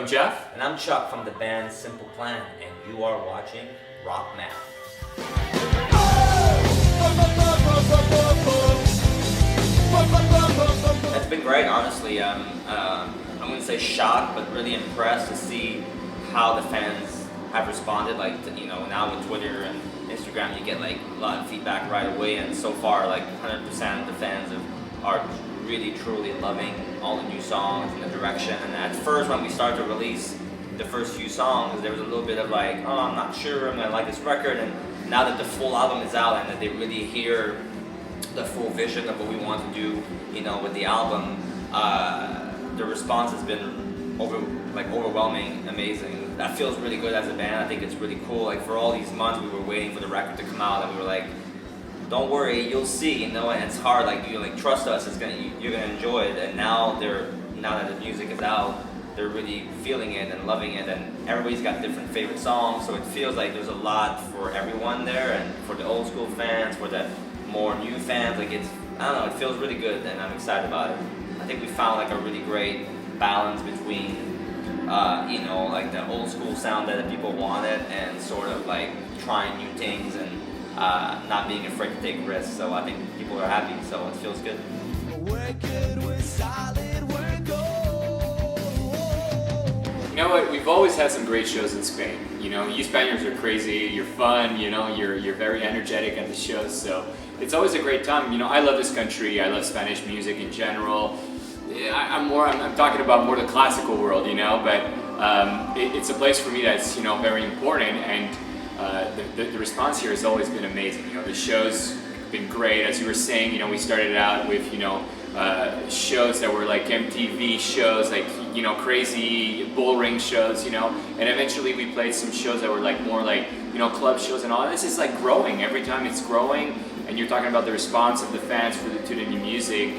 Jeff. And I'm Chuck from the band Simple Plan, and you are watching RockMAP. That's been great, honestly. I'm going to say shocked, but really impressed to see how the fans have responded. Like, now with Twitter and Instagram, you get like a lot of feedback right away, and so far, like 100% of the fans are really truly loving all the new songs and the direction. And at first, when we started to release the first few songs, there was a little bit of like, oh, I'm not sure I'm gonna like this record. And now that the full album is out and that they really hear the full vision of what we want to do, with the album, the response has been overwhelming, amazing. That feels really good as a band. I think it's really cool. Like, for all these months, we were waiting for the record to come out, and we were like, don't worry, you'll see, and it's hard. Like, you trust us. You're gonna enjoy it. And now that the music is out, they're really feeling it and loving it, and everybody's got different favorite songs. So it feels like there's a lot for everyone there, and for the old school fans, for the more new fans. Like, I don't know, it feels really good, and I'm excited about it. I think we found like a really great balance between, like the old school sound that people wanted, and sort of like trying new things and not being afraid to take risks. So I think people are happy, so it feels good. We're good, we're solid, we're gold. You know what? We've always had some great shows in Spain. You Spaniards are crazy. You're fun. You're very energetic at the shows. So it's always a great time. I love this country. I love Spanish music in general. I'm talking about more the classical world, but it's a place for me that's very important, and the response here has always been amazing. The show's been great. As you were saying, we started out with shows that were like MTV shows, like crazy bull ring shows, and eventually we played some shows that were like more like club shows and all. And this is like growing. Every time it's growing, and you're talking about the response of the fans to the new music.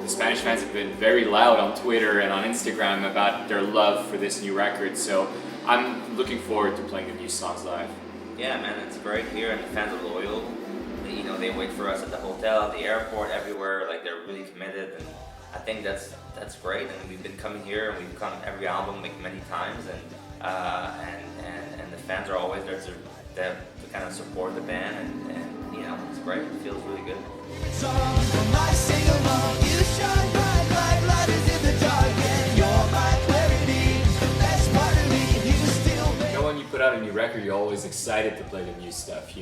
The Spanish fans have been very loud on Twitter and on Instagram about their love for this new record, so I'm looking forward to playing the new songs live. Yeah, man, it's great here, and the fans are loyal. They wait for us at the hotel, at the airport, everywhere. Like, they're really committed, and I think that's great. And we've been coming here, and we've come every album like many times, and the fans are always there to kind of support the band, and it's great. It feels really good. When you put out a new record, you're always excited to play the new stuff,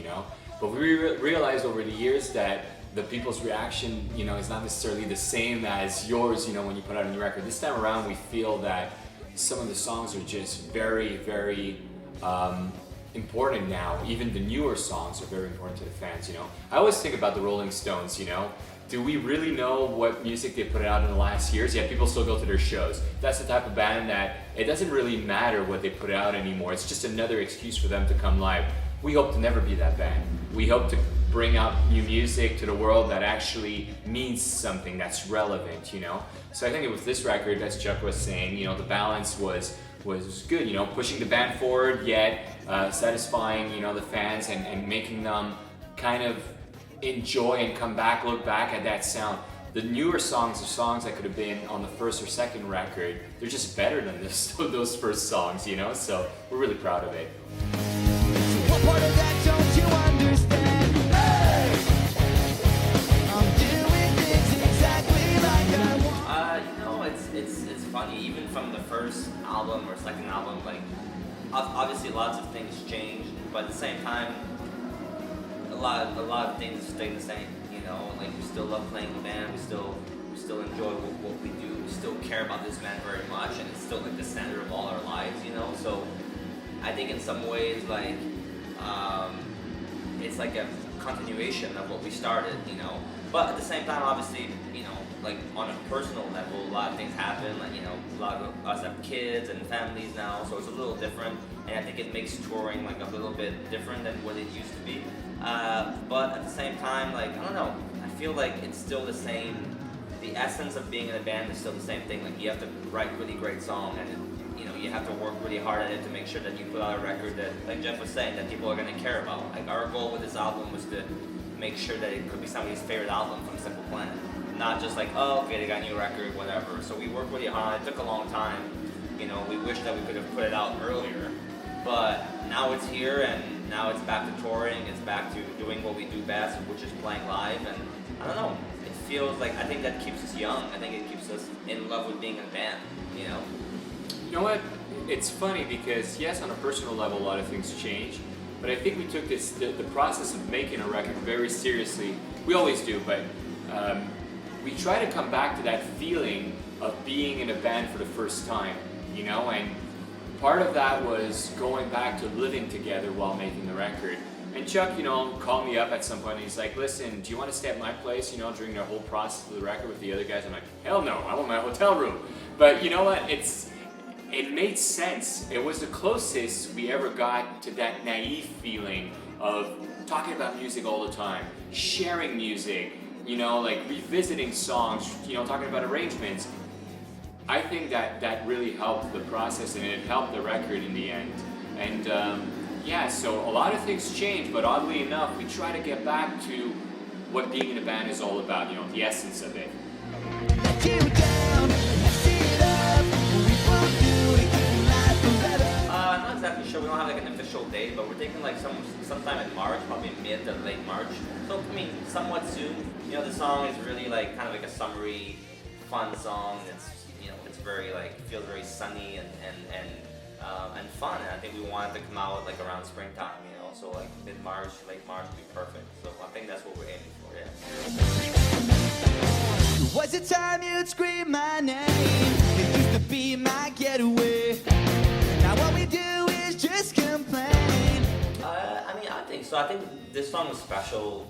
But we realized over the years that the people's reaction, is not necessarily the same as yours, when you put out a new record. This time around, we feel that some of the songs are just very, very important now. Even the newer songs are very important to the fans, I always think about the Rolling Stones, Do we really know what music they put out in the last years? Yet people still go to their shows. That's the type of band that it doesn't really matter what they put out anymore. It's just another excuse for them to come live. We hope to never be that band. We hope to bring out new music to the world that actually means something, that's relevant, So I think with this record, as Chuck was saying, the balance was good, pushing the band forward, yet satisfying, the fans and making them kind of enjoy and come back, look back at that sound. The newer songs are songs that could have been on the first or second record. They're just better than those first songs, So we're really proud of it. What part of that don't you understand? Hey! I'm doing things exactly like I want. It's funny. Even from the first album or second album, like obviously lots of things changed, but at the same time, a lot of things stay the same. Like, we still love playing the band. We still enjoy what we do. We still care about this band very much, and it's still like the center of all our lives. So I think in some ways, like, it's like a continuation of what we started, But at the same time, obviously, like on a personal level, a lot of things happen. Like, a lot of us have kids and families now, so it's a little different. And I think it makes touring like a little bit different than what it used to be. But at the same time, like, I don't know, I feel like it's still the same. The essence of being in a band is still the same thing. Like, you have to write really great songs, and you have to work really hard at it to make sure that you put out a record that, like Jeff was saying, that people are going to care about. Like, our goal with this album was to make sure that it could be somebody's favorite album from Simple Plan. Not just like, oh, okay, they got a new record, whatever. So we worked really hard. It took a long time. You know, we wish that we could have put it out earlier, but now it's here, and now it's back to touring. It's back to doing what we do best, which is playing live. And I don't know, it feels like, I think that keeps us young. I think it keeps us in love with being in a band. You know. You know what? It's funny because yes, on a personal level, a lot of things change. But I think we took the process of making a record very seriously. We always do, but we try to come back to that feeling of being in a band for the first time, you know? And part of that was going back to living together while making the record. And Chuck, you know, called me up at some point and he's like, listen, do you want to stay at my place, you know, during the whole process of the record with the other guys? I'm like, hell no, I want my hotel room. But you know what? It made sense. It was the closest we ever got to that naive feeling of talking about music all the time, sharing music, you know, like revisiting songs, you know, talking about arrangements. I think that really helped the process, and it helped the record in the end. And yeah, so a lot of things changed, but oddly enough, we try to get back to what being in a band is all about, you know, the essence of it. Not exactly sure. We don't have like an official date, but we're thinking like sometime in March, probably mid to late March. So I mean, somewhat soon. You know, the song is really like kind of like a summery, fun song. It's, you know, it's very like, feels very sunny and fun. And I think we wanted to come out like around springtime. You know, so like mid March, late March would be perfect. So I think that's what we're aiming for. Yeah. Was it time you'd scream my name? It used to be my getaway. Now what we do is just complain. I mean, I think so. I think this song was special.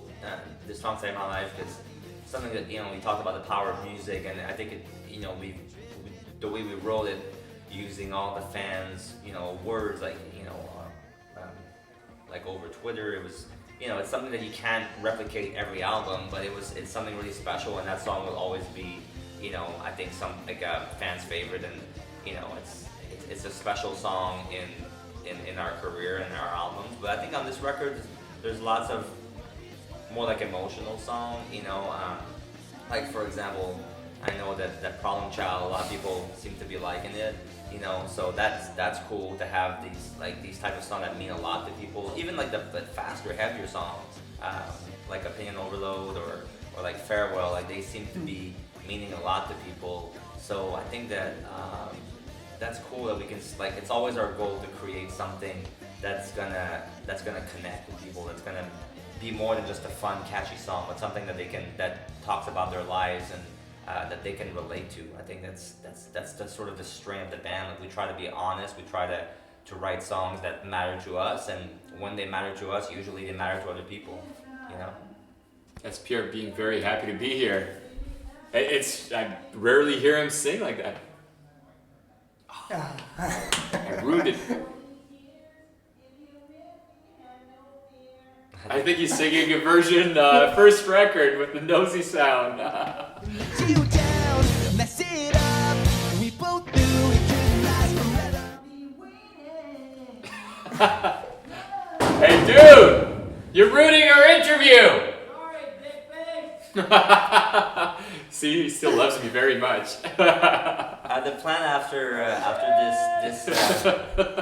This song saved my life because something that, you know, we talked about the power of music, and I think it, you know, the way we wrote it, using all the fans, you know, words like, you know, like over Twitter. It was, you know, it's something that you can't replicate every album, but it's something really special, and that song will always be, you know, I think some like a fan's favorite, and you know, it's a special song in our career and our albums. But I think on this record, there's lots of more like emotional song, you know, like for example, I know that Problem Child, a lot of people seem to be liking it, you know, so that's cool to have these type of songs that mean a lot to people. Even like the faster, heavier songs, like Opinion Overload or like Farewell, like they seem to be meaning a lot to people. So I think that that's cool that we can, like, it's always our goal to create something that's gonna connect with people, that's gonna be more than just a fun, catchy song, but something that talks about their lives and that they can relate to. I think that's the sort of the strength of the band. Like, we try to be honest. We try to write songs that matter to us, and when they matter to us, usually they matter to other people. You know. That's Pierre being very happy to be here. I rarely hear him sing like that. I ruined it. I think he's singing a version, first record with the nosy sound. You down, mess it up. We both knew it couldn't last forever. Hey dude! You're ruining our interview! Sorry, big face. See, he still loves me very much. The plan after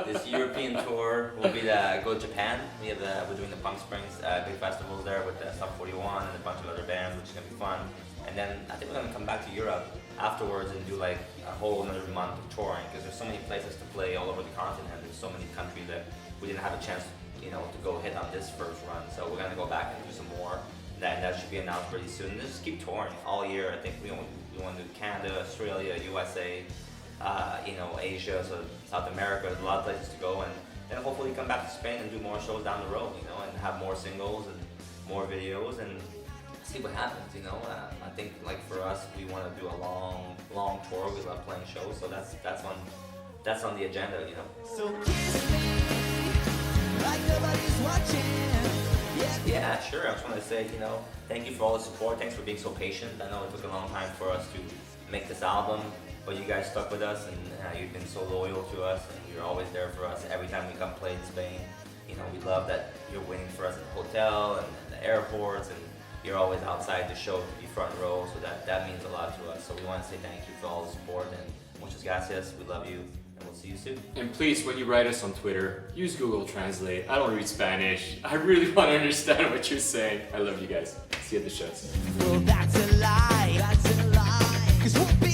this European tour will be to go to Japan. We're doing the Palm Springs big festivals there with Sum 41 and a bunch of other bands, which is gonna be fun. And then I think we're gonna come back to Europe afterwards and do like a whole another month of touring, because there's so many places to play all over the continent. There's so many countries that we didn't have a chance, you know, to go hit on this first run. So we're gonna go back and do some more. That should be announced pretty soon. Just keep touring all year. I think we want to do Canada, Australia, USA, you know, Asia, so South America. There's a lot of places to go, and then hopefully come back to Spain and do more shows down the road, you know, and have more singles and more videos and see what happens, you know. I think like for us, we want to do a long tour. We love playing shows, so that's on the agenda, you know. So kiss me like nobody's watching. Yeah, sure. I just want to say, you know, thank you for all the support. Thanks for being so patient. I know it took a long time for us to make this album, but you guys stuck with us, and you've been so loyal to us, and you're always there for us every time we come play in Spain. You know, we love that you're waiting for us at the hotel and the airports, and you're always outside the show to be front row, so that means a lot to us. So we want to say thank you for all the support, and muchas gracias. We love you, and we'll see you soon. And please, when you write us on Twitter, use Google Translate. I don't read Spanish. I really want to understand what you're saying. I love you guys. See you at the shows. Well, that's a lie. That's a lie. 'Cause we'll be